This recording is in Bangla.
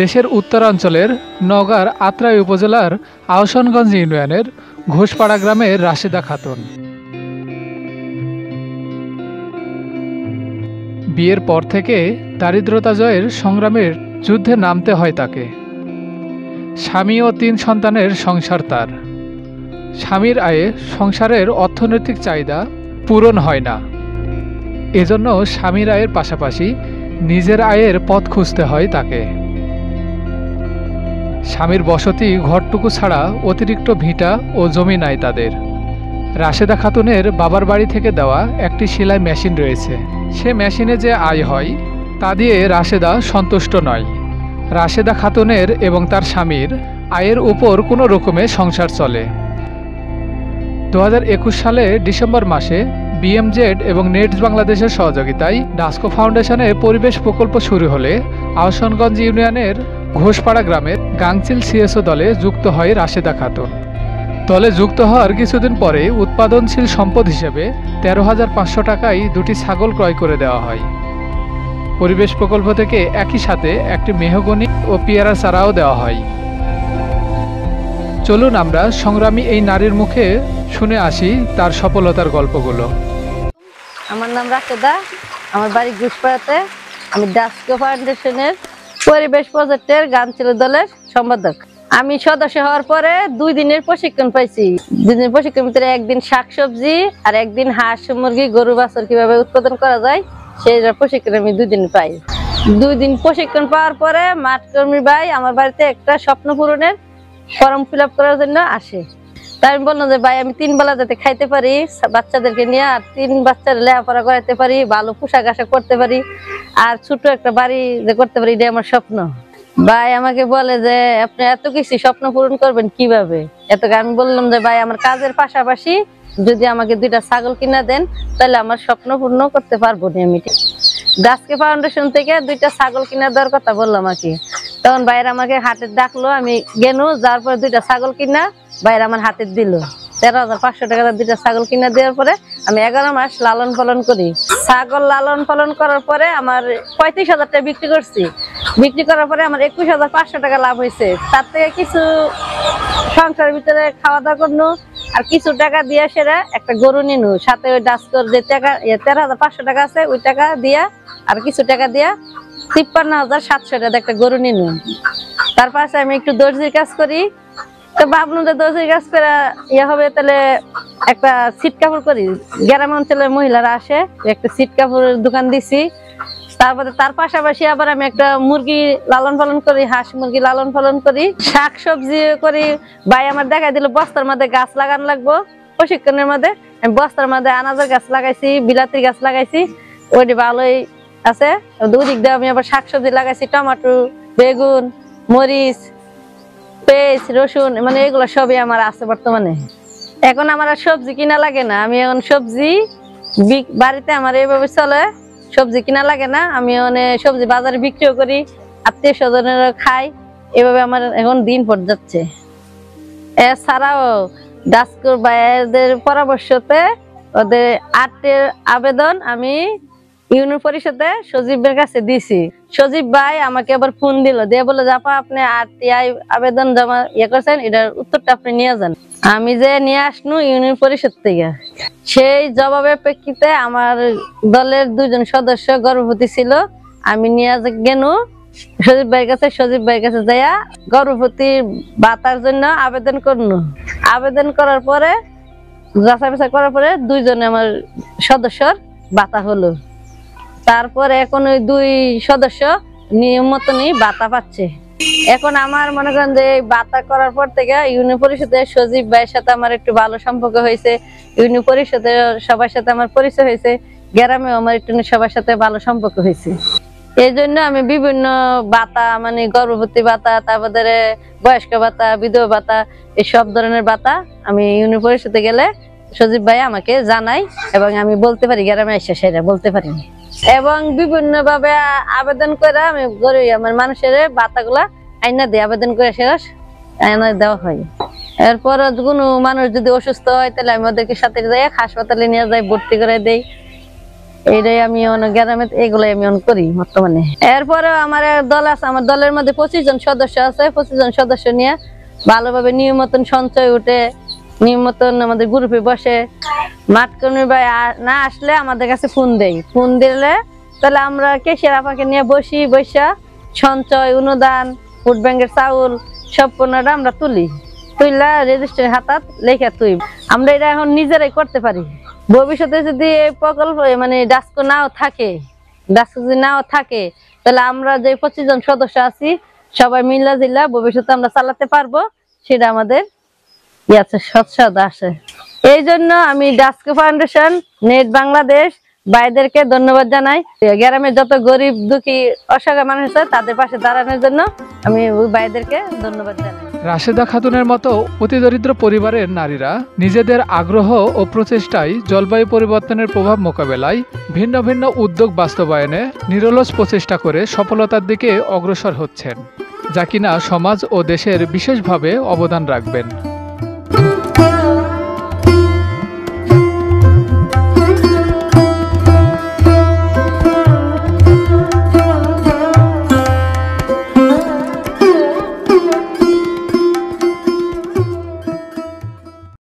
দেশের উত্তরাঞ্চলের নওগাঁর আত্রাই উপজেলার আহসানগঞ্জ ইউনিয়নের ঘোষপাড়া গ্রামের রাশেদা খাতুন। বিয়ের পর থেকে দারিদ্রতা জয়ের সংগ্রামের যুদ্ধে নামতে হয় তাকে। স্বামী ও 3 সন্তানের সংসার তার। স্বামীর আয়ে সংসারের অর্থনৈতিক চাহিদা পূরণ হয় না, এজন্য স্বামীর আয়ের পাশাপাশি নিজের আয়ের পথ খুঁজতে হয় তাকে। স্বামীর বসতি ঘরটুকু ছাড়া অতিরিক্ত ভিটা ও জমি নাই তাদের। রাশেদা খাতুনের বাবার বাড়ি থেকে দেওয়া একটি সেলাই মেশিন রয়েছে। সে মেশিনে যে আয় হয় তা দিয়ে রাশেদা সন্তুষ্ট নয়। রাশেদা খাতুনের এবং তার স্বামীর আয়ের উপর কোনো রকমে সংসার চলে। 2021 সালে ডিসেম্বর মাসে বিএমজেড এবং নেটস বাংলাদেশের সহযোগিতায় ডাস্কো ফাউন্ডেশনে পরিবেশ প্রকল্প শুরু হলে আহসানগঞ্জ ইউনিয়নের ঘোষপাড়া গ্রামের গাংচিল সিএসও দলে যুক্ত হয় রাশেদা খাতুন। দলে যুক্ত হওয়ার কিছুদিন পরে উৎপাদনশীল সম্পদ হিসেবে 13,500 টাকায় 2টি ছাগল ক্রয় করে দেওয়া হয়। পরিবেশ প্রকল্প থেকে একই সাথে একটি মেহগনি ও পেয়ারা চারাও দেওয়া হয়। চলুন আমরা সংগ্রামী এই নারীর মুখে শুনে আসি তার সফলতার গল্পগুলো। আমার নাম রাশেদা, আমার বাড়ি ঘোষপাড়াতে। আমি ডাস্কো ফাউন্ডেশনের পরিবেশ প্রজেক্টের গাংচিল দলের সম্পাদক। আমি সদস্য হওয়ার পরে 2 দিনের প্রশিক্ষণ পাইছি। 2 দিনের প্রশিক্ষণ ভিতরে একদিন শাকসবজি আর একদিন হাঁস মুরগি গরু বাছুর কিভাবে উৎপাদন করা যায় সেই প্রশিক্ষণ আমি 2 দিন পাই। 2 দিন প্রশিক্ষণ পাওয়ার পরে মাঠকর্মী ভাই আমার বাড়িতে একটা স্বপ্ন পূরণের ফর্ম ফিল আপ করার জন্য আসে। তাই আমি বললাম যে ভাই আমি 3 বেলা যাতে খাইতে পারি বাচ্চাদেরকে নিয়ে, আর 3 বাচ্চার লেখাপড়া করাতে পারি, ভালো পোশাক আশাক করতে পারি, আর ছোট একটা বাড়ি যে করতে পারি, এটা আমার স্বপ্ন। ভাই আমাকে বলে যে আপনি এত কিছু স্বপ্ন পূরণ করবেন কিভাবে? আমি বললাম যে ভাই আমার কাজের পাশাপাশি যদি আমাকে 2টা ছাগল কিনা দেন তাহলে আমার স্বপ্ন পূর্ণ করতে পারবো না। আমি ডাস্কো ফাউন্ডেশন থেকে 2টা ছাগল কিনা দেওয়ার কথা বললাম আর কি। তখন ভাইয়ের আমাকে হাটে ডাকলো, আমি গেনু, যাওয়ার পরে 2টা ছাগল কিনা ভাইয়ের আমার হাতে দিল। 13,500 টাকা 2টা ছাগল কিনা দেওয়ার পরে আমি 11 মাস লালন পালন করি। ছাগল লালন পালন করার পরে আমার 35,000 টাকা বিক্রি করছি। বিক্রি করার পরে আমার 21,500 টাকা লাভ হয়েছে। তার থেকে কিছু সংসারের ভিতরে খাওয়া দাওয়া করলো, আর কিছু টাকা দিয়ে সেরা একটা গরু নিনু, সাথে ওই ডাস্কোর যে টাকা 13,500 টাকা আছে ওই টাকা দিয়া আর কিছু টাকা দিয়া 53,700 টাকা একটা গরু নিনু। তার পাশে আমি একটু দর্জির কাজ করি। তো ভাবলাম যে দর্জির কাজ করে হবে, তাহলে একটা ছিট কাপড় করি। গ্রাম অঞ্চলের মহিলারা আসে, একটা ছিট কাপড়ের দোকান দিছি। তারপরে তার পাশাপাশি আবার আমি একটা মুরগি লালন পালন করি, হাঁস মুরগি লালন পালন করি, শাক সবজি করি। ভাই আমার দেখা দিল বস্তার মধ্যে গাছ লাগানো লাগবো। প্রশিক্ষণের মধ্যে আমি বস্তার মধ্যে আনাজের গাছ লাগাইছি, বিলাতির গাছ লাগাইছি, ওইটি ভালোই আছে। দুদিক দিয়ে আমি আবার শাকসবজি লাগাইছি, টমেটো, বেগুন, মরিচ, পেঁয়াজ, রসুন, মানে এগুলো সবই আমার আছে বর্তমানে। এখন আমার আর সবজি কিনা লাগে না। আমি এখন সবজি বাড়িতে আমার এইভাবে চলে, সবজি কিনা লাগে না। আমি সবজি বাজারে বিক্রিও করি, আত্মীয় স্বজনেরা খাই। এভাবে আমার এখন দিন পর যাচ্ছে। এছাড়াও ডাস্কোর ভাইদের পরামর্শতে ওদের আর্টের আবেদন আমি ইউনিয়ন পরিষদে সজীবের কাছে দিছি। সজীব ভাই আমাকে আবার ফোন দিল, দিয়ে বলে যে আপা আপনি আরটিআই আবেদন জমা করছেন, এটার উত্তরটা আপনি নিয়ে যান। আমি যে নিয়ে আসনু ইউনিয়ন পরিষদ থেকে, সেই জবাবের প্রেক্ষিতে আমার দলের 2 জন সদস্য গর্ভবতী ছিল। আমি নিয়ে গেনু সজীব ভাইয়ের কাছে। সজীব ভাইয়ের কাছে যাইয়া গর্ভবতী ভাতার জন্য আবেদন করনু। আবেদন করার পরে যাচাই বাছাই করার পরে 2 জনে আমার সদস্যর ভাতা হলো। তারপরে এখন ওই 2 সদস্য নিয়ম মতনই ভাতা পাচ্ছে। এখন আমার মনে করেন যে ভাতা করার পর থেকে ইউনিয়ন পরিষদের সজীব ভাইয়ের সাথে আমার একটু ভালো সম্পর্ক হয়েছে। ইউনিয়ন পরিষদের সবার সাথে আমার পরিচয় হয়েছে, গ্রামেও আমার একটু সবার সাথে ভালো সম্পর্ক হয়েছে। এই জন্য আমি বিভিন্ন ভাতা, মানে গর্ভবতী ভাতা, তারপরে বয়স্ক ভাতা, বিধবা ভাতা, এই সব ধরনের ভাতা আমি ইউনিয়ন পরিষদে গেলে সজীব ভাই আমাকে জানাই এবং আমি বলতে পারি, গ্রামে এসে সেটা বলতে পারি। এবং বিভিন্ন ভাবে আবেদন করে আমি আমার মানুষের ভাতাগুলা আইনা দিয়ে আবেদন করে সেরা আইনা দেওয়া হয়। এরপর কোনো মানুষ যদি অসুস্থ হয় তাহলে আমি ওদেরকে সাথে যাই হাসপাতালে নিয়ে যাই, ভর্তি করে দেই। এইটাই আমি গ্রামে এগুলাই আমি করি বর্তমানে। এরপরে আমার দল আছে, আমার দলের মধ্যে 25 জন সদস্য আছে। 25 জন সদস্য নিয়ে ভালোভাবে নিয়মিত সঞ্চয় উঠে নিয়মিত আমাদের গ্রুপে বসে। মাঠ কর্মী ভাই না আসলে আমাদের কাছে ফোন দেয়, ফোন দিলে তাহলে আমরা কেশিয়ার আপাকে নিয়ে বসা সঞ্চয় অনুদান ফুড ব্যাংকের চাউল সব পণ্যটা আমরা তুইলা রেজিস্ট্রি হাতাত লেখা তুই আমরা এটা এখন নিজেরাই করতে পারি। ভবিষ্যতে যদি এই প্রকল্প ডাস্কো নাও থাকে, তাহলে আমরা যে 25 জন সদস্য আছি সবাই মিলা জিলা ভবিষ্যতে আমরা চালাতে পারবো, সেটা আমাদের সৎসাদ আসে। এই জন্য আমি ডাস্কো ফাউন্ডেশন, নেট বাংলাদেশ ভাইদেরকে ধন্যবাদ জানাই। গ্রামের যত গরিব দুঃখী অসহায় মানুষ আছে তাদের পাশে দাঁড়ানোর জন্য আমি ওই ভাইদেরকে ধন্যবাদ জানাই। রাশেদা খাতুনের মতো অতি দরিদ্র পরিবারের নারীরা নিজেদের আগ্রহ ও প্রচেষ্টায় জলবায়ু পরিবর্তনের প্রভাব মোকাবেলায় ভিন্ন ভিন্ন উদ্যোগ বাস্তবায়নে নিরলস প্রচেষ্টা করে সফলতার দিকে অগ্রসর হচ্ছেন, যা কিনা সমাজ ও দেশের বিশেষভাবে অবদান রাখবেন।